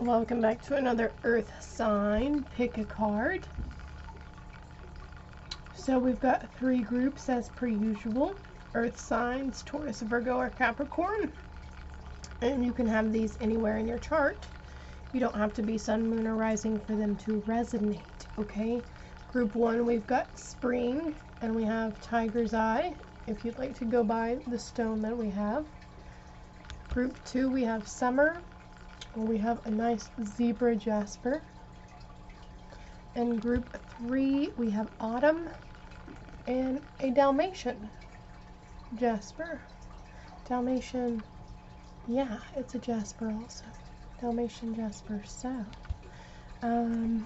Welcome back to another Earth sign. Pick a card. So we've got 3 groups as per usual. Earth signs, Taurus, Virgo, or Capricorn. And you can have these anywhere in your chart. You don't have to be sun, moon, or rising for them to resonate, okay? Group 1, we've got spring, and we have tiger's eye, if you'd like to go by the stone that we have. Group 2, we have summer. We have a nice zebra jasper. And group 3, we have autumn and a Dalmatian jasper. Dalmatian, yeah, it's a jasper also. Dalmatian jasper. So, I'm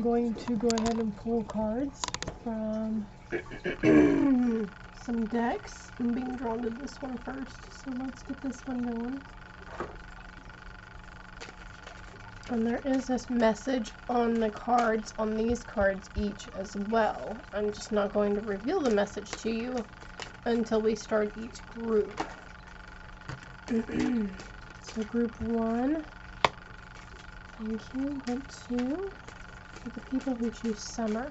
going to go ahead and pull cards from some decks. I'm being drawn to this one first, so let's get this one going. And there is this message on the cards, on these cards each as well. I'm just not going to reveal the message to you until we start each group. So group 1, thank you. Group 2, for the people who choose summer.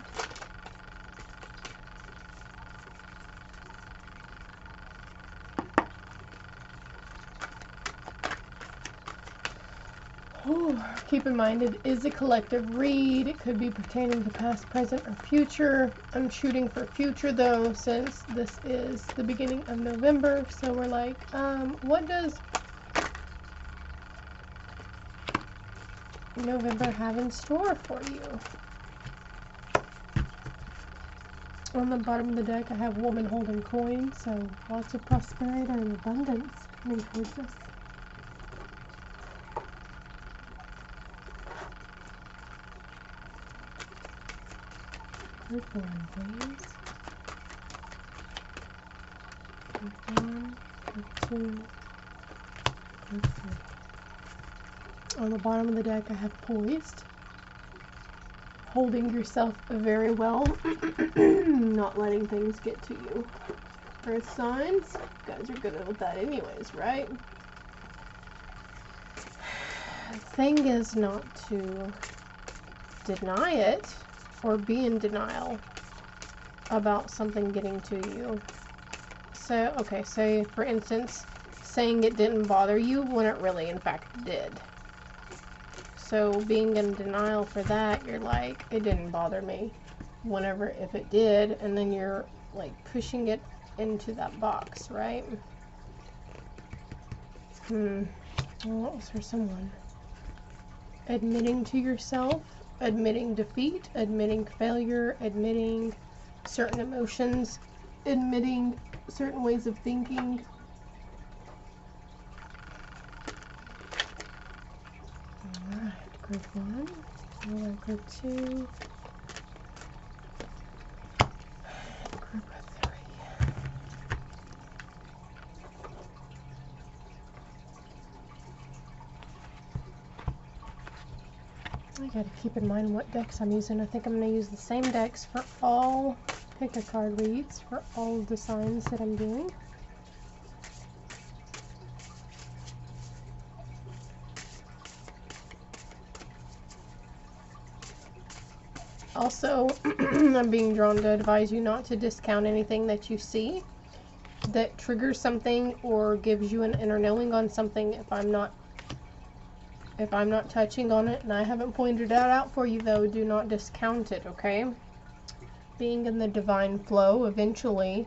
Keep in mind, it is a collective read. It could be pertaining to past, present, or future. I'm shooting for future though, since this is the beginning of November. So we're like, what does November have in store for you? On the bottom of the deck, I have woman holding coin, so lots of prosperity and abundance coming towards us. Group 1, please. Group 1, group 2, group 3. On the bottom of the deck, I have poised. Holding yourself very well. Not letting things get to you. Earth signs, you guys are good at that anyways, right? The thing is not to deny it or be in denial about something getting to you. So, okay, say for instance, saying it didn't bother you when it really in fact did. So being in denial for that, you're like, it didn't bother me, whenever if it did, and then you're like pushing it into that box, right? Well, what was for someone? Admitting to yourself, admitting defeat, admitting failure, admitting certain emotions, admitting certain ways of thinking. Alright, group 1, alright, group 2, group 3. I gotta keep in mind what decks I'm using. I think I'm gonna use the same decks for all pick a card reads for all of the signs that I'm doing. Also, I'm being drawn to advise you not to discount anything that you see that triggers something or gives you an inner knowing on something. If I'm not touching on it and I haven't pointed that out for you though, do not discount it, okay? Being in the divine flow, eventually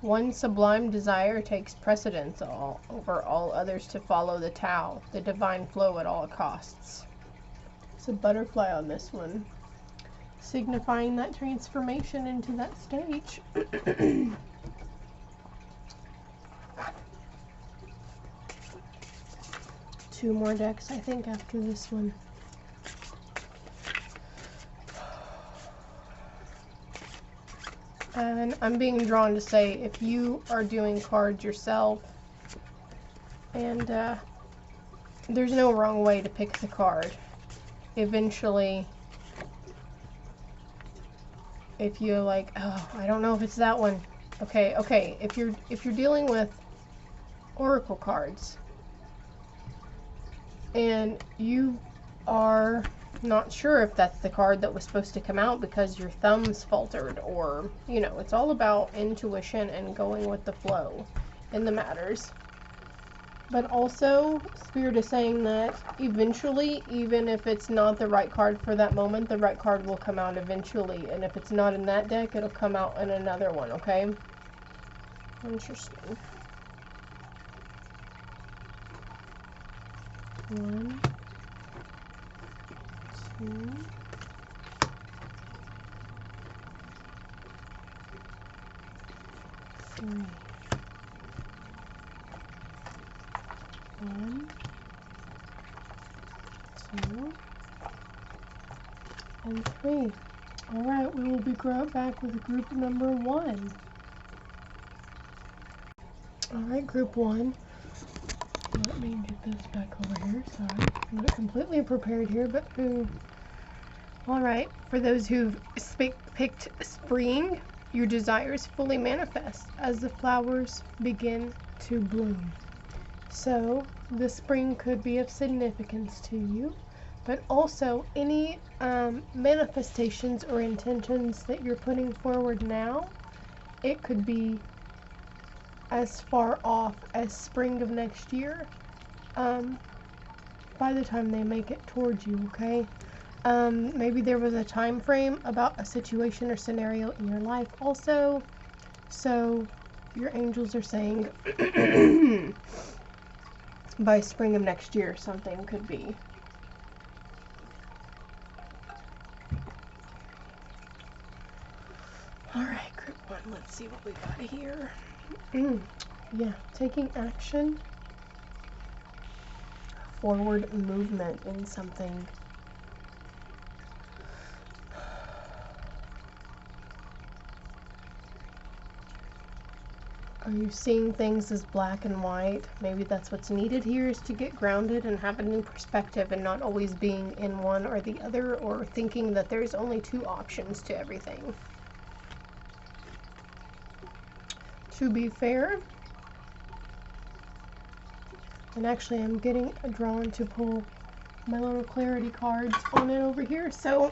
one sublime desire takes precedence over all others to follow the Tao, the divine flow at all costs. It's a butterfly on this one, signifying that transformation into that stage. 2 more decks, I think, after this one. And I'm being drawn to say, if you are doing cards yourself, and there's no wrong way to pick the card. Eventually, if you're like, oh, I don't know if it's that one. Okay, if you're dealing with oracle cards, and you are not sure if that's the card that was supposed to come out because your thumbs faltered, or, you know, it's all about intuition and going with the flow in the matters. But also, Spirit is saying that eventually, even if it's not the right card for that moment, the right card will come out eventually. And if it's not in that deck, it'll come out in another one, okay? Interesting. 1, 2, 3. 1, 2, and 3. Alright, we will be back with group number 1. Alright, group 1. Let me get this back over here. Sorry, I'm not completely prepared here, but Alright, for those who've picked spring, your desires fully manifest as the flowers begin to bloom. So, the spring could be of significance to you, but also any manifestations or intentions that you're putting forward now, it could be as far off as spring of next year, by the time they make it towards you, okay? Maybe there was a time frame about a situation or scenario in your life also, so your angels are saying by spring of next year something could be. Alright, group 1, let's see what we got here. Yeah, taking action, forward movement in something. Are you seeing things as black and white? Maybe that's what's needed here, is to get grounded and have a new perspective and not always being in one or the other, or thinking that there's only 2 options to everything. To be fair, and actually I'm getting drawn to pull my little clarity cards on it over here, so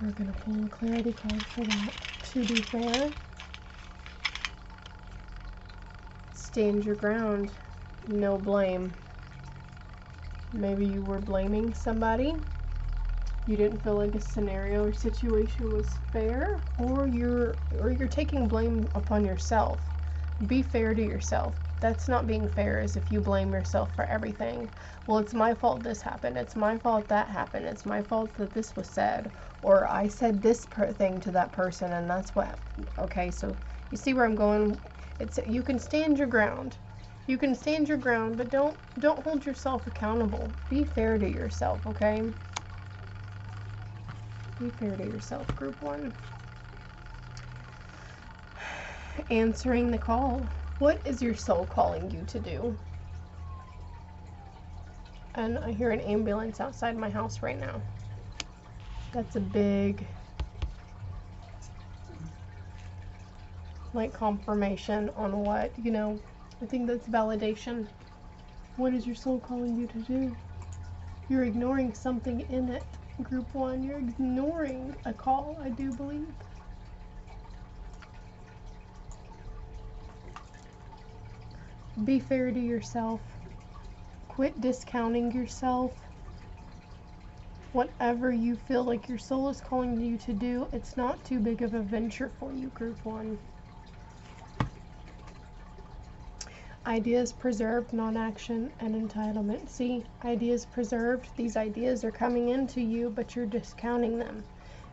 we're going to pull a clarity card for that. To be fair, stand your ground, no blame. Maybe you were blaming somebody, you didn't feel like a scenario or situation was fair, or you're taking blame upon yourself. Be fair to yourself. That's not being fair, is if you blame yourself for everything. Well, it's my fault this happened, it's my fault that happened, it's my fault that this was said, or I said this thing to that person and that's what. Okay, so you see where I'm going? It's, you can stand your ground. You can stand your ground, but don't hold yourself accountable. Be fair to yourself, okay? Be fair to yourself, group 1. Answering the call. What is your soul calling you to do? And I hear an ambulance outside my house right now. That's a big, like, confirmation on what, you know, I think that's validation. What is your soul calling you to do? You're ignoring something in it, group 1. You're ignoring a call, I do believe. Be fair to yourself. Quit discounting yourself. Whatever you feel like your soul is calling you to do, it's not too big of a venture for you, group 1. Ideas preserved, non-action, and entitlement. See, ideas preserved. These ideas are coming into you, but you're discounting them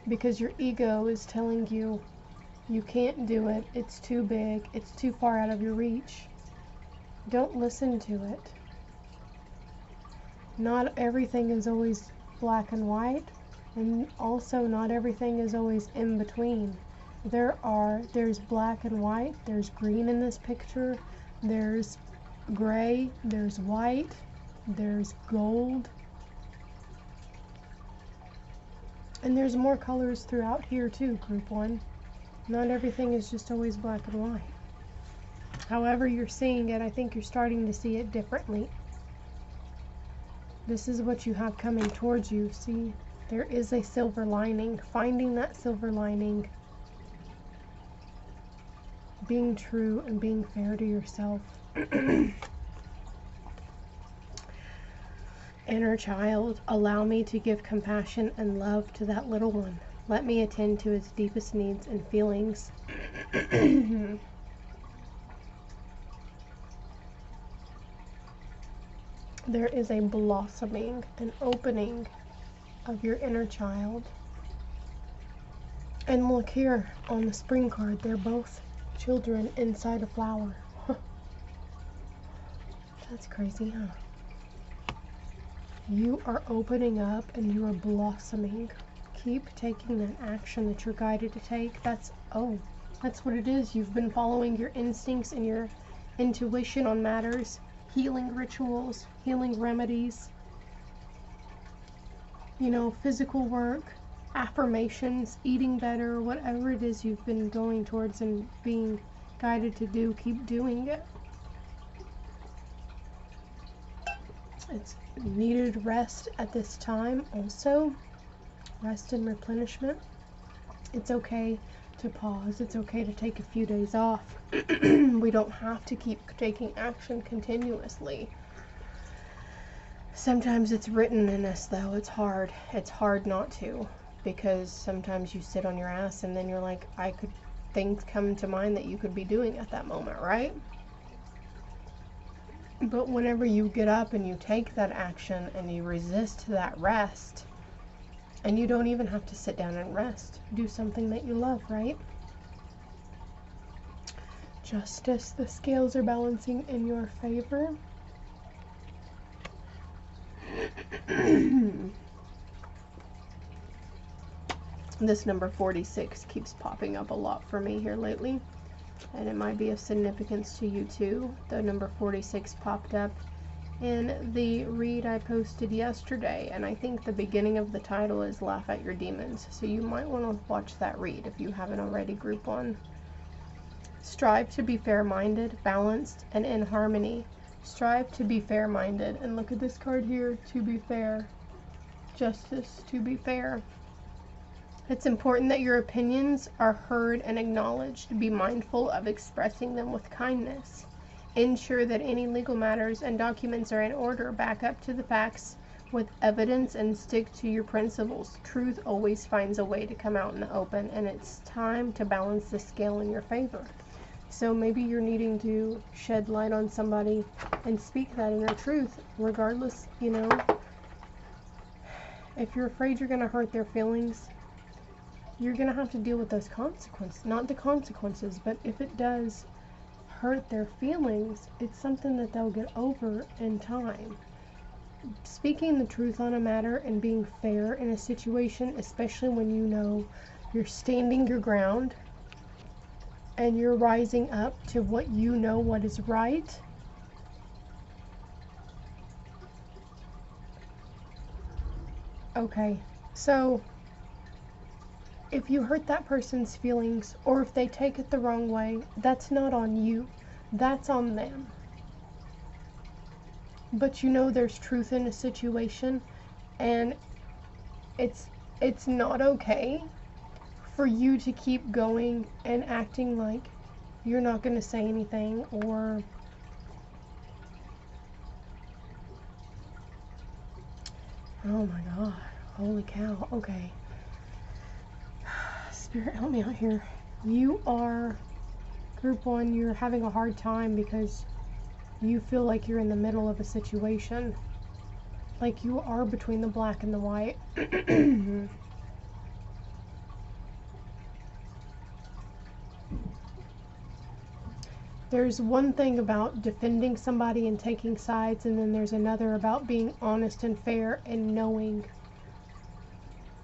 because your ego is telling you you can't do it. It's too big. It's too far out of your reach. Don't listen to it. Not everything is always black and white, and also not everything is always in between. There's black and white, there's green in this picture, there's gray, there's white, there's gold, and there's more colors throughout here too, group 1. Not everything is just always black and white. However you're seeing it, I think you're starting to see it differently. This is what you have coming towards you. See, there is a silver lining. Finding that silver lining. Being true and being fair to yourself. Inner child, allow me to give compassion and love to that little one. Let me attend to its deepest needs and feelings. There is a blossoming, an opening of your inner child. And look here on the spring card, they're both children inside a flower. That's crazy, huh? You are opening up and you are blossoming. Keep taking that action that you're guided to take. That's what it is. You've been following your instincts and your intuition on matters. Healing rituals, healing remedies, you know, physical work, affirmations, eating better, whatever it is you've been going towards and being guided to do, keep doing it. It's needed rest at this time also. Rest and replenishment. It's okay to pause. It's okay to take a few days off. We don't have to keep taking action continuously. Sometimes it's written in us, though. It's hard. It's hard not to, because sometimes you sit on your ass and then you're like, things come to mind that you could be doing at that moment, right? But whenever you get up and you take that action and you resist that rest, and you don't even have to sit down and rest. Do something that you love, right? Justice, the scales are balancing in your favor. This number 46 keeps popping up a lot for me here lately. And it might be of significance to you too. The number 46 popped up in the read I posted yesterday, and I think the beginning of the title is Laugh at Your Demons, so you might want to watch that read if you haven't already, group 1. Strive to be fair-minded, balanced, and in harmony. Strive to be fair-minded, and look at this card here, to be fair. Justice, to be fair. It's important that your opinions are heard and acknowledged. Be mindful of expressing them with kindness. Ensure that any legal matters and documents are in order. Back up to the facts with evidence and stick to your principles. Truth always finds a way to come out in the open, and it's time to balance the scale in your favor. So maybe you're needing to shed light on somebody and speak that inner truth, regardless, you know. If you're afraid you're going to hurt their feelings, you're going to have to deal with those consequences. Not the consequences, but if it does hurt their feelings, it's something that they'll get over in time. Speaking the truth on a matter and being fair in a situation, especially when you know you're standing your ground and you're rising up to what you know what is right, okay, so if you hurt that person's feelings, or if they take it the wrong way, that's not on you. That's on them. But you know there's truth in a situation, and it's not okay for you to keep going and acting like you're not going to say anything, or oh my God, holy cow. Okay. Spirit, help me out here. You are, group 1, you're having a hard time because you feel like you're in the middle of a situation. Like you are between the black and the white. There's one thing about defending somebody and taking sides, and then there's another about being honest and fair and knowing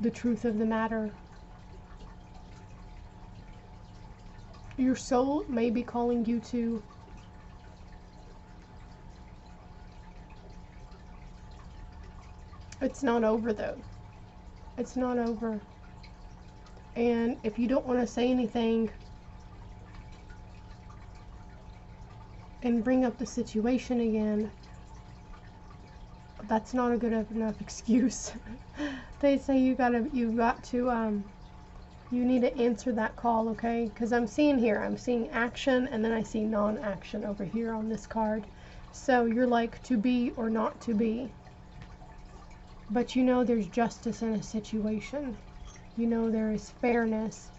the truth of the matter. Your soul may be calling you to it's not over though. It's not over. And if you don't want to say anything, and bring up the situation again, that's not a good enough excuse. They say you need to answer that call, okay? Because I'm seeing action, and then I see non-action over here on this card. So you're like to be or not to be. But you know there's justice in a situation. You know there is fairness,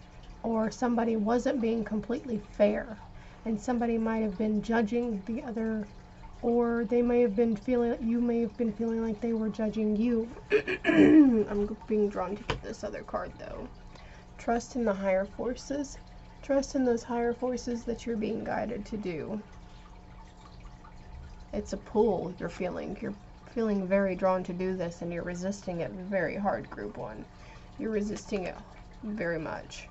or somebody wasn't being completely fair, and somebody might have been judging the other, or you may have been feeling like they were judging you. I'm being drawn to get this other card though. Trust in the higher forces. Trust in those higher forces that you're being guided to do. It's a pull you're feeling. You're feeling very drawn to do this, and you're resisting it very hard, Group 1. You're resisting it very much.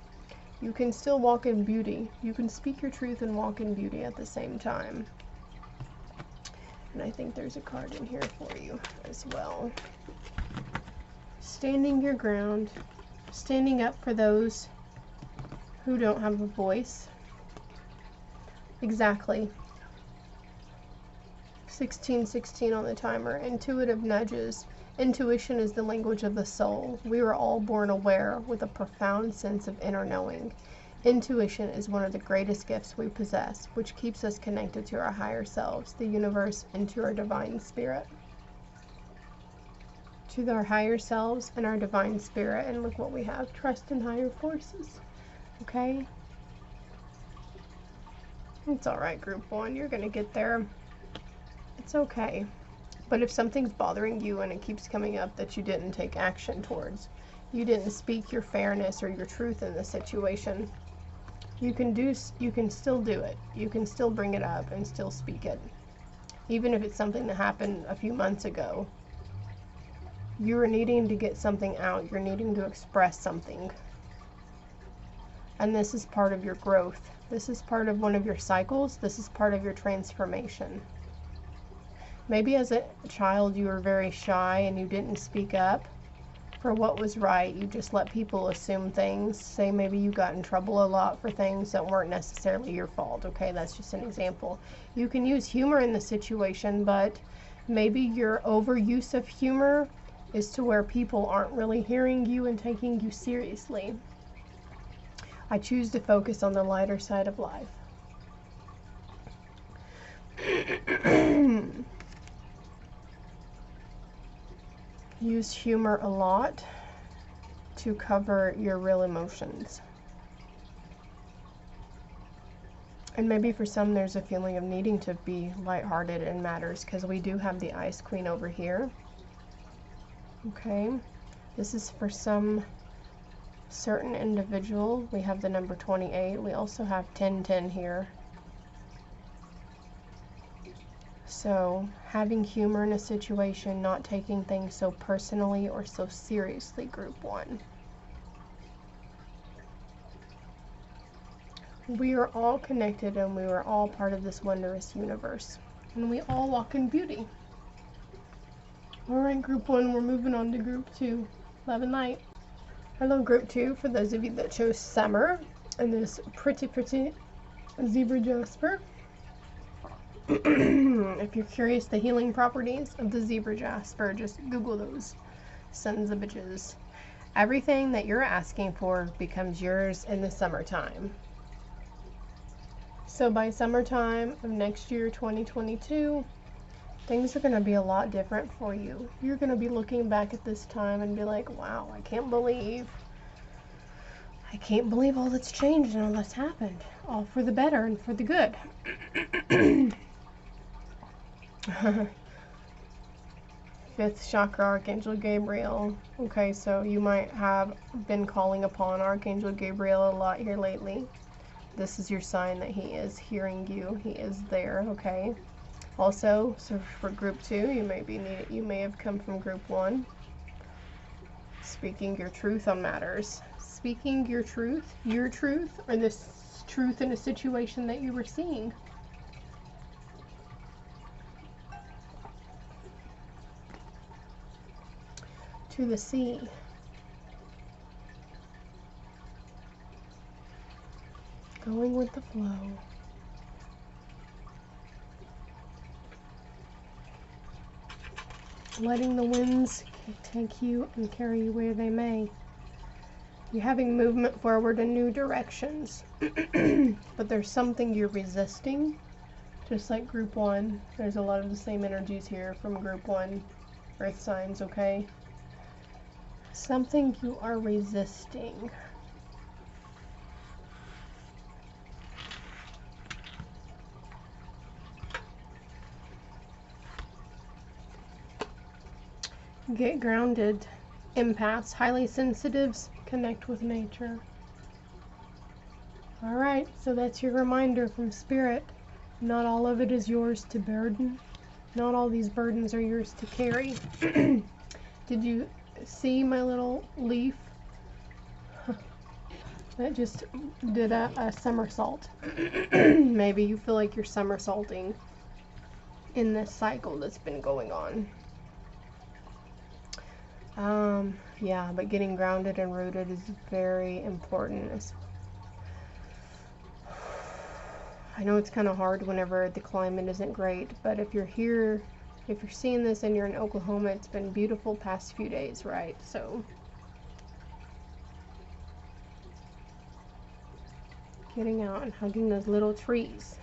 You can still walk in beauty. You can speak your truth and walk in beauty at the same time. And I think there's a card in here for you as well. Standing your ground. Standing up for those who don't have a voice. Exactly. 1616 on the timer. Intuitive nudges. Intuition is the language of the soul. We were all born aware with a profound sense of inner knowing. Intuition is one of the greatest gifts we possess, which keeps us connected to our higher selves, the universe, and to our divine spirit. To our higher selves and our divine spirit. And look what we have. Trust in higher forces. Okay? It's alright, Group 1. You're going to get there. It's okay. But if something's bothering you and it keeps coming up that you didn't take action towards, you didn't speak your fairness or your truth in the situation, you can still do it. You can still bring it up and still speak it. Even if it's something that happened a few months ago. You're needing to get something out. You're needing to express something. And this is part of your growth. This is part of one of your cycles. This is part of your transformation. Maybe as a child you were very shy and you didn't speak up for what was right. You just let people assume things. Say maybe you got in trouble a lot for things that weren't necessarily your fault. Okay, that's just an example. You can use humor in the situation, but maybe your overuse of humor is to where people aren't really hearing you and taking you seriously. I choose to focus on the lighter side of life. Use humor a lot to cover your real emotions. And maybe for some there's a feeling of needing to be lighthearted in matters, because we do have the Ice Queen over here. Okay, this is for some certain individual. We have the number 28. We also have 1010 here. So having humor in a situation, not taking things so personally or so seriously, Group 1. We are all connected, and we are all part of this wondrous universe. And we all walk in beauty. Alright, Group 1, we're moving on to Group 2. Love and light. Hello, Group 2, for those of you that chose summer and this pretty zebra jasper. If you're curious the healing properties of the zebra jasper, just Google those sons of bitches. Everything that you're asking for becomes yours in the summertime. So by summertime of next year, 2022, things are going to be a lot different for you. You're going to be looking back at this time and be like, wow, I can't believe all that's changed and all that's happened. All for the better and for the good. Fifth chakra, Archangel Gabriel. Okay, so you might have been calling upon Archangel Gabriel a lot here lately. This is your sign that he is hearing you. He is there, okay? Also, so for Group 2, you may have come from Group 1. Speaking your truth on matters. Speaking your truth, or this truth in a situation that you were seeing. To the sea. Going with the flow. letting the winds take you and carry you where they may. You're having movement forward in new directions, but there's something you're resisting, just like group 1. There's a lot of the same energies here from group 1 earth signs, okay? Something you are resisting. Get grounded. Empaths, highly sensitives, connect with nature. Alright, so that's your reminder from Spirit. Not all of it is yours to burden. Not all these burdens are yours to carry. Did you see my little leaf? That just did a somersault. Maybe you feel like you're somersaulting in this cycle that's been going on. Yeah, but getting grounded and rooted is very important. I know it's kind of hard whenever the climate isn't great, but if you're here, if you're seeing this and you're in Oklahoma, it's been beautiful past few days, right? So getting out and hugging those little trees.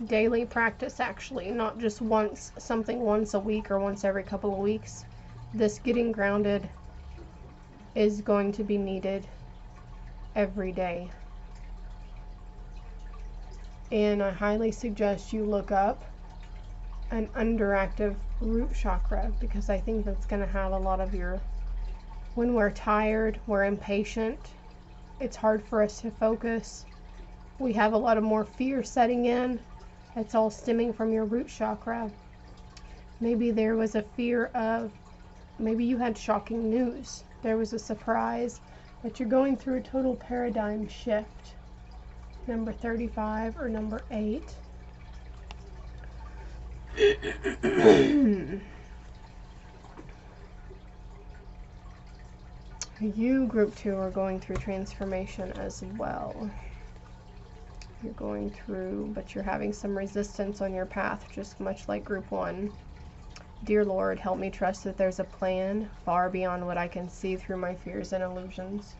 Daily practice, actually, not just something once a week or once every couple of weeks. This getting grounded is going to be needed every day. And I highly suggest you look up an underactive root chakra, because I think that's going to have a lot of your, when we're tired, we're impatient, it's hard for us to focus, we have a lot of more fear setting in. It's all stemming from your root chakra. Maybe there was a fear of, maybe you had shocking news, there was a surprise, but you're going through a total paradigm shift. Number 35 or number 8. You, group 2, are going through transformation as well. You're going through, but you're having some resistance on your path, just much like group 1. Dear Lord, help me trust that there's a plan far beyond what I can see through my fears and illusions.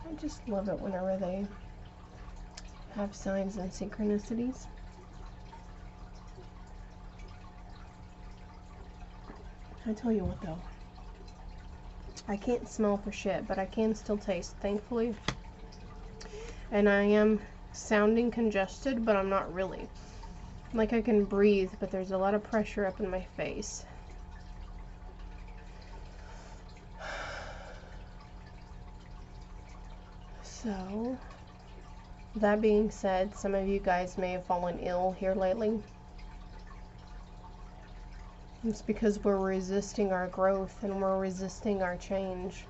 I just love it whenever they have signs and synchronicities. I tell you what though, I can't smell for shit, but I can still taste, thankfully. And I am sounding congested, but I'm not really. Like I can breathe, but there's a lot of pressure up in my face. So, that being said, some of you guys may have fallen ill here lately. It's because we're resisting our growth and we're resisting our change.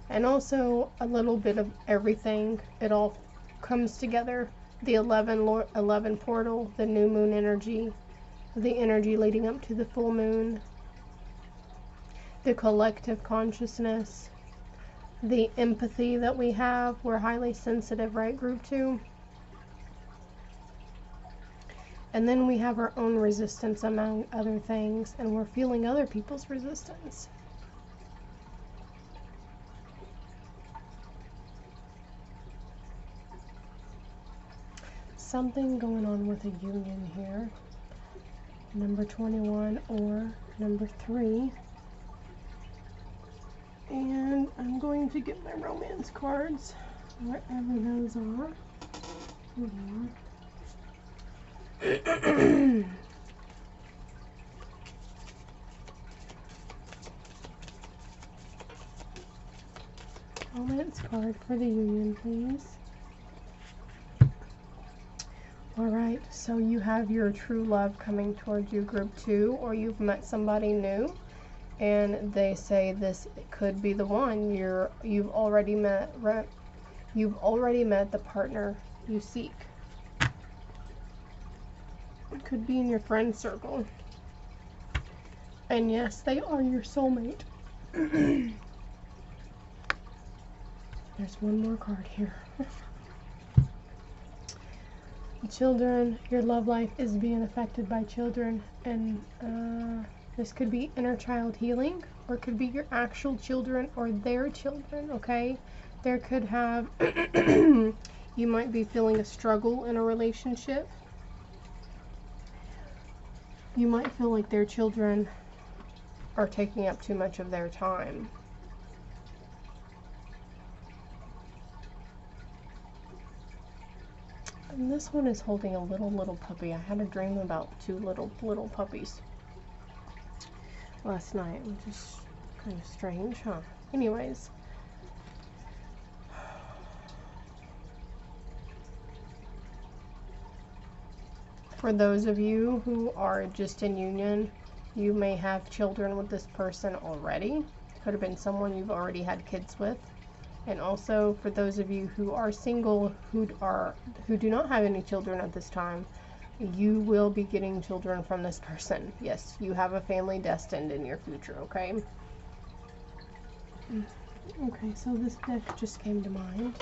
And also a little bit of everything. It all comes together. The 11 portal, the new moon energy, the energy leading up to the full moon, the collective consciousness, the empathy that we have. We're highly sensitive, right, group 2? And then we have our own resistance among other things, and we're feeling other people's resistance. Something going on with a union here. Number 21 or number 3. And I'm going to get my romance cards, wherever those are. Hold on. Romance card for the union, please. Alright, so you have your true love coming towards you, group 2, or you've met somebody new, and they say this could be the one. You've already met the partner you seek. It could be in your friend circle. And yes, they are your soulmate. There's one more card here. children, your love life is being affected by children, and this could be inner child healing, or it could be your actual children or their children, okay? There could have, you might be feeling a struggle in a relationship. You might feel like their children are taking up too much of their time. And this one is holding a little puppy. I had a dream about two little puppies last night, which is kind of strange, huh? Anyways. For those of you who are just in union, you may have children with this person already. Could have been someone you've already had kids with. And also for those of you who are single, who do not have any children at this time, you will be getting children from this person. Yes, you have a family destined in your future, okay? Okay, so this deck just came to mind.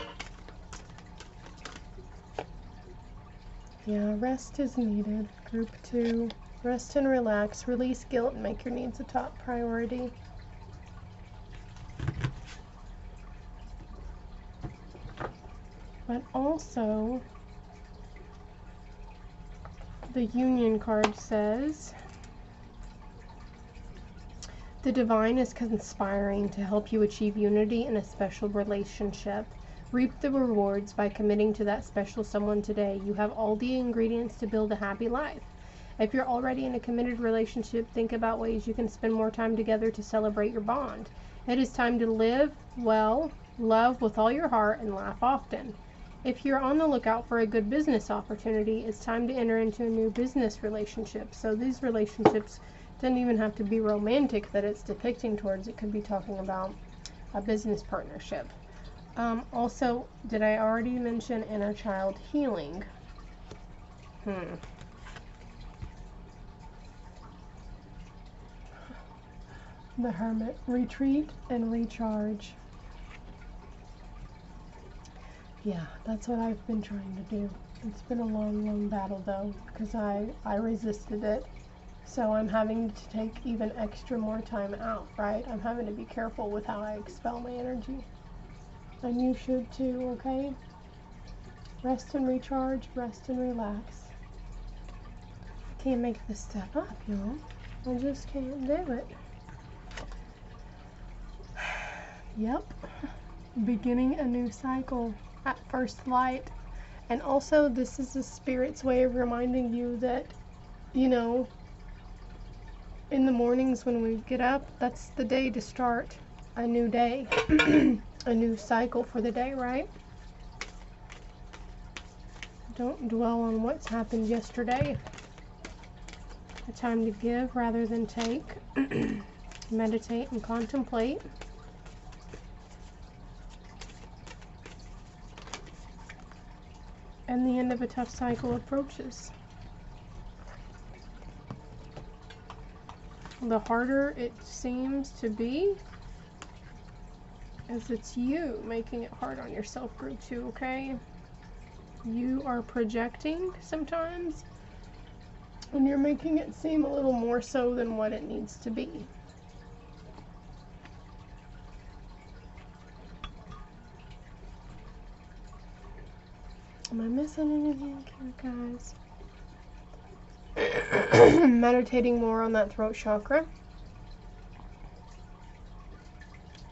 Yeah, rest is needed. Group 2, rest and relax, release guilt, and make your needs a top priority. But also, the Union card says, the divine is conspiring to help you achieve unity in a special relationship. Reap the rewards by committing to that special someone today. You have all the ingredients to build a happy life. If you're already in a committed relationship, think about ways you can spend more time together to celebrate your bond. It is time to live well, love with all your heart, and laugh often. If you're on the lookout for a good business opportunity, it's time to enter into a new business relationship. So these relationships don't even have to be romantic that it's depicting towards. It could be talking about a business partnership. Also, did I already mention inner child healing? The Hermit, retreat and recharge. Yeah, that's what I've been trying to do. It's been a long battle though, because I resisted it. So I'm having to take even extra more time out, right? I'm having to be careful with how I expel my energy. And you should too, okay? Rest and recharge, rest and relax. I can't make this stuff up, y'all. I just can't do it. Yep. Beginning a new cycle at first light. And also, this is the Spirit's way of reminding you that, you know, in the mornings when we get up, that's the day to start a new day. A new cycle for the day, right? Don't dwell on what's happened yesterday. A time to give rather than take. Meditate and contemplate. And the end of a tough cycle approaches. The harder it seems to be, as it's you making it hard on yourself, group 2, okay? You are projecting sometimes, and you're making it seem a little more so than what it needs to be. Am I missing anything here, guys? Meditating more on that throat chakra,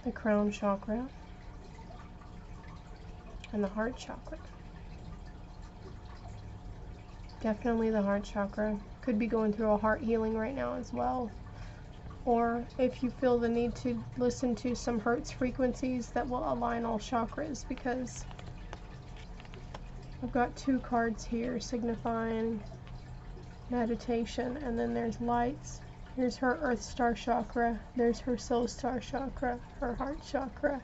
the crown chakra, and the heart chakra. Definitely the heart chakra. Could be going through a heart healing right now as well. Or if you feel the need to listen to some Hertz frequencies that will align all chakras, because I've got 2 cards here signifying meditation, and then there's lights. Here's her Earth Star chakra, there's her Soul Star chakra, her heart chakra.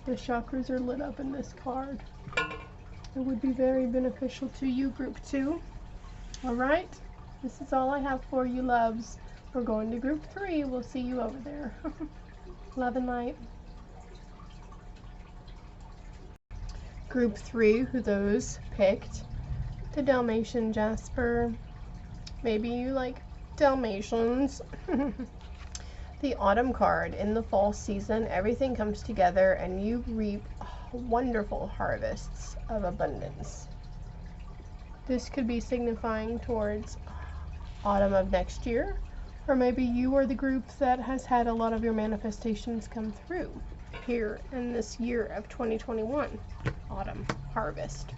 The chakras are lit up in this card. It would be very beneficial to you, group 2. Alright, this is all I have for you, loves. We're going to group 3. We'll see you over there. Love and light. Group 3, who those picked the Dalmatian JAsper. Maybe you like Dalmatians. The autumn card. In the fall season, everything comes together and you reap wonderful harvests of abundance. This could be signifying towards autumn of next year, or maybe you are the group that has had a lot of your manifestations come through here in this year of 2021, autumn harvest.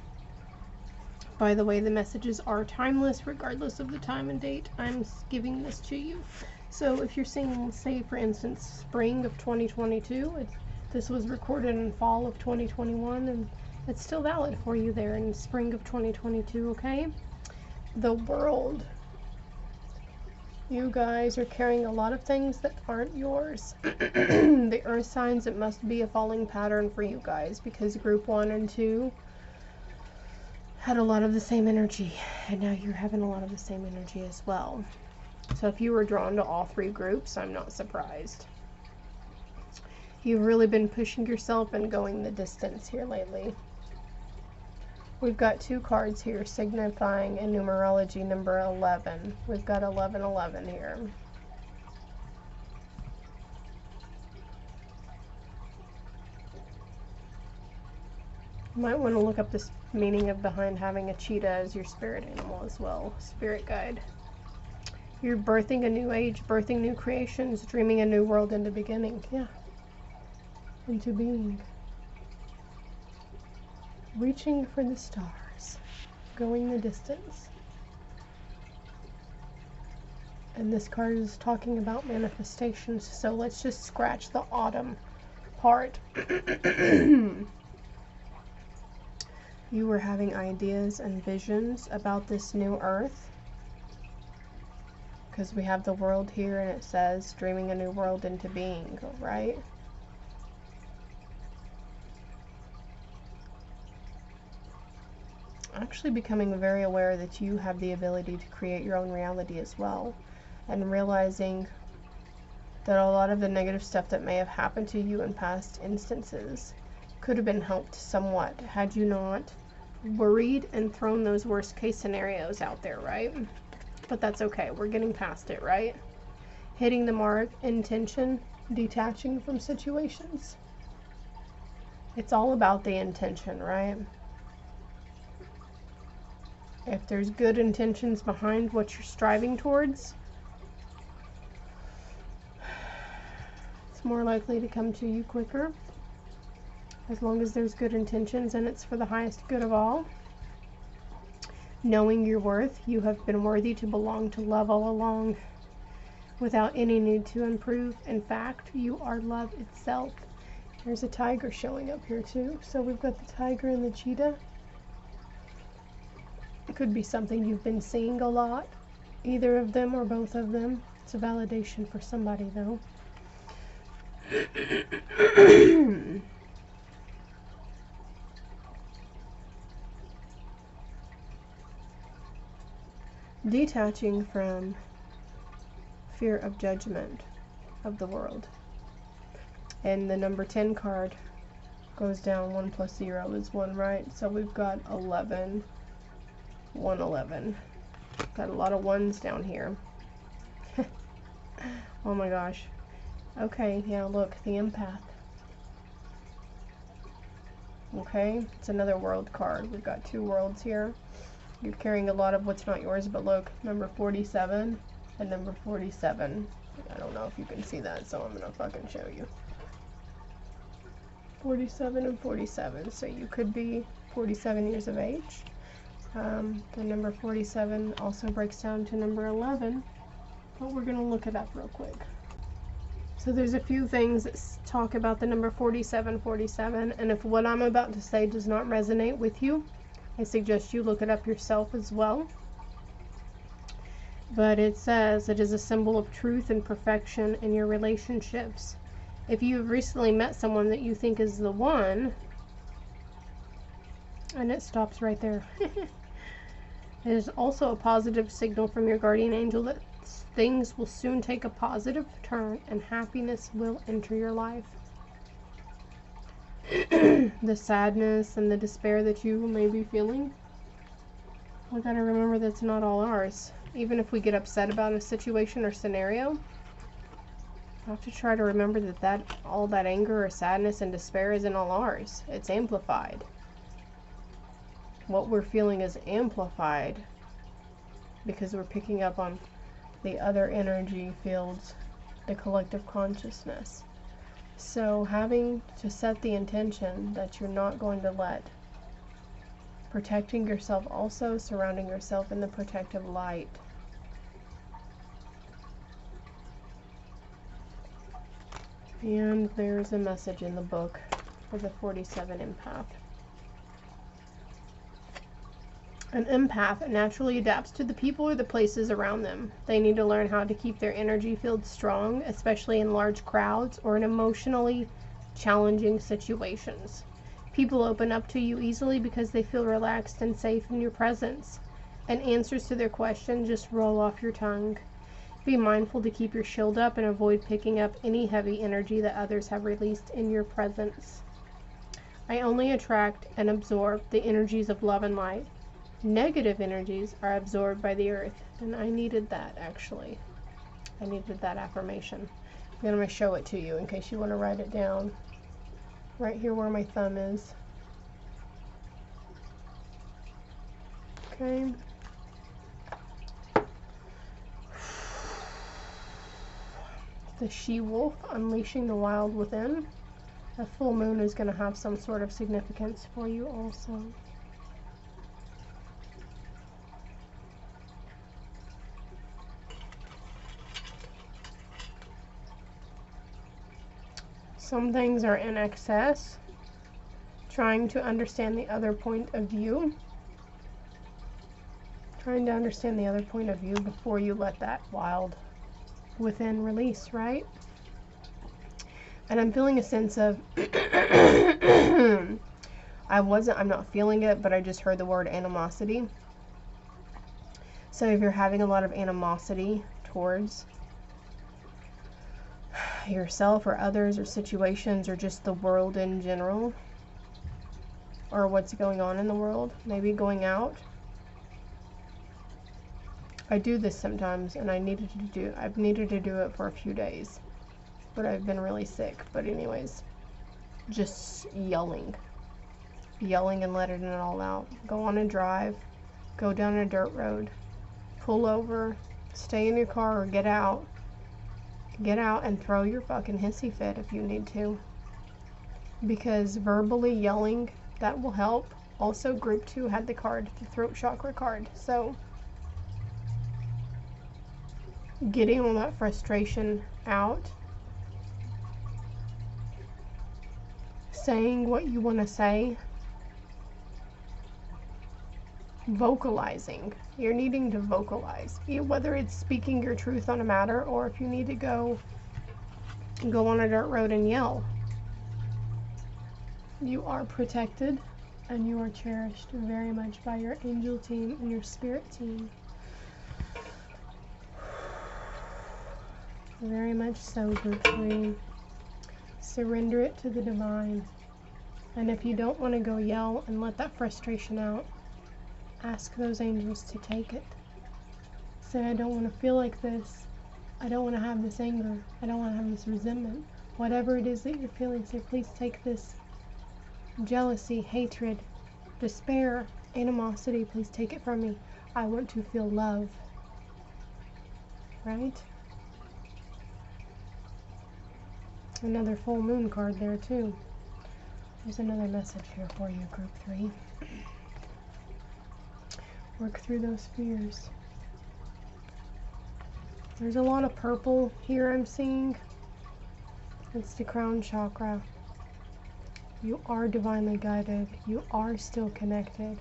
By the way, the messages are timeless regardless of the time and date I'm giving this to you. So if you're seeing, say for instance, spring of 2022, this was recorded in fall of 2021, and it's still valid for you there in spring of 2022, okay? The world. You guys are carrying a lot of things that aren't yours. The earth signs, it must be a falling pattern for you guys, because group 1 and 2 had a lot of the same energy, and now you're having a lot of the same energy as well. So if you were drawn to all 3 groups, I'm not surprised. You've really been pushing yourself and going the distance here lately. We've got 2 cards here signifying in numerology number 11. We've got 1111 here. You might want to look up this meaning of behind having a cheetah as your spirit animal as well, spirit guide. You're birthing a new age, birthing new creations, dreaming a new world into beginning. Yeah. Into being. Reaching for the stars. Going the distance. And this card is talking about manifestations, so let's just scratch the autumn part. You were having ideas and visions about this new earth. Because we have the world here and it says dreaming a new world into being, right? Actually becoming very aware that you have the ability to create your own reality as well, and realizing that a lot of the negative stuff that may have happened to you in past instances could have been helped somewhat had you not worried and thrown those worst case scenarios out there, right? But that's okay, we're getting past it, right? Hitting the mark, intention, detaching from situations. It's all about the intention, right? If there's good intentions behind what you're striving towards, it's more likely to come to you quicker. As long as there's good intentions and it's for the highest good of all. Knowing your worth, you have been worthy to belong to love all along, without any need to improve. In fact, you are love itself. There's a tiger showing up here too. So we've got the tiger and the cheetah. It could be something you've been seeing a lot, either of them or both of them. It's a validation for somebody though. Detaching from fear of judgment of the world. And the number 10 card goes down. 1 plus 0 is 1, right? So we've got 11, 111. Got a lot of ones down here. Oh my gosh. Okay, yeah, look, the empath. Okay, it's another world card. We've got 2 worlds here. You're carrying a lot of what's not yours, but look, number 47 and number 47. I don't know if you can see that, so I'm gonna fucking show you. 47 and 47, so you could be 47 years of age. The number 47 also breaks down to number 11, but we're gonna look it up real quick. So there's a few things that talk about the number 47, and if what I'm about to say does not resonate with you, I suggest you look it up yourself as well. But it says it is a symbol of truth and perfection in your relationships. If you've recently met someone that you think is the one, and it stops right there. It is also a positive signal from your guardian angel that things will soon take a positive turn and happiness will enter your life. The sadness and the despair that you may be feeling, We gotta remember that's not all ours. Even if we get upset about a situation or scenario, I have to try to remember that all that anger or sadness and despair isn't all ours. It's amplified. What we're feeling is amplified because we're picking up on the other energy fields, the collective consciousness. So having to set the intention that you're not going to let, protecting yourself, also surrounding yourself in the protective light. And there's a message in the book for the 47 empath. An empath naturally adapts to the people or the places around them. They need to learn how to keep their energy field strong, especially in large crowds or in emotionally challenging situations. People open up to you easily because they feel relaxed and safe in your presence, and answers to their questions just roll off your tongue. Be mindful to keep your shield up and avoid picking up any heavy energy that others have released in your presence. I only attract and absorb the energies of love and light. Negative energies are absorbed by the earth. And I needed that, actually. I needed that affirmation. I'm going to show it to you in case you want to write it down. Right here where my thumb is. Okay. The she-wolf unleashing the wild within. A full moon is going to have some sort of significance for you also. Some things are in excess. Trying to understand the other point of view. Trying to understand the other point of view before you let that wild within release, right? And I'm feeling a sense of I'm not feeling it, but I just heard the word animosity. So if you're having a lot of animosity towards yourself or others or situations or just the world in general, or what's going on in the world, maybe going out. I do this sometimes, and I've needed to do it for a few days, but I've been really sick. But anyways, just yelling and letting it all out. Go on a drive, go down a dirt road, pull over, stay in your car or get out and throw your fucking hissy fit if you need to, because verbally yelling, that will help. Also, group 2 had the card, the throat chakra card, so getting all that frustration out, saying what you want to say, vocalizing. You're needing to vocalize, whether it's speaking your truth on a matter or if you need to go on a dirt road and yell. You are protected and you are cherished very much by your angel team and your spirit team. Very much so, group 3. Surrender it to the divine. And if you don't want to go yell and let that frustration out, ask those angels to take it. Say, I don't want to feel like this. I don't want to have this anger. I don't want to have this resentment. Whatever it is that you're feeling, say, please take this jealousy, hatred, despair, animosity. Please take it from me. I want to feel love. Right? Another full moon card there too. There's another message here for you, group 3. Work through those fears. There's a lot of purple here I'm seeing. It's the crown chakra. You are divinely guided. You are still connected.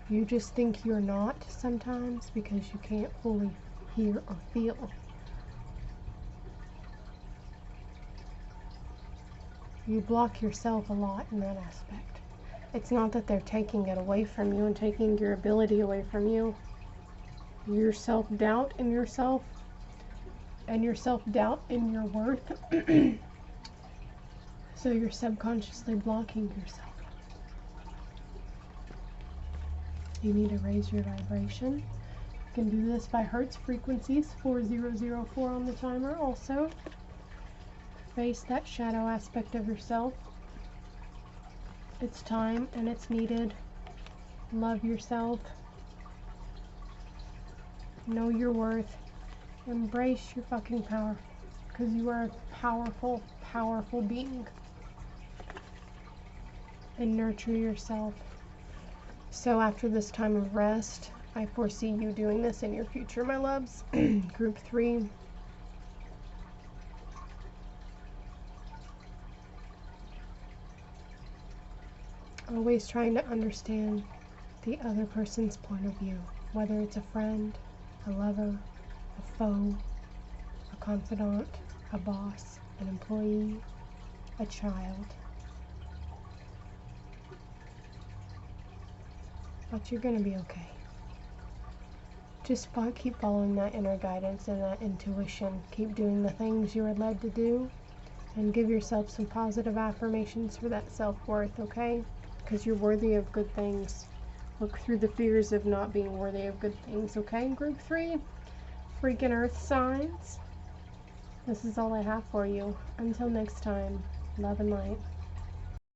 You just think you're not sometimes because you can't fully hear or feel. You block yourself a lot in that aspect. It's not that they're taking it away from you and taking your ability away from you. Your self-doubt in yourself and your self-doubt in your worth. So you're subconsciously blocking yourself. You need to raise your vibration. You can do this by Hertz frequencies 4004 on the timer. Also, face that shadow aspect of yourself. It's time and it's needed. Love yourself. Know your worth. Embrace your fucking power. Because you are a powerful, powerful being. And nurture yourself. So after this time of rest, I foresee you doing this in your future, my loves. Group 3. Always trying to understand the other person's point of view, whether it's a friend, a lover, a foe, a confidant, a boss, an employee, a child. But you're gonna be okay. Just keep following that inner guidance and that intuition. Keep doing the things you are led to do, and give yourself some positive affirmations for that self-worth, okay? Because you're worthy of good things. Look through the fears of not being worthy of good things, okay? Group 3, freaking earth signs. This is all I have for you. Until next time, love and light.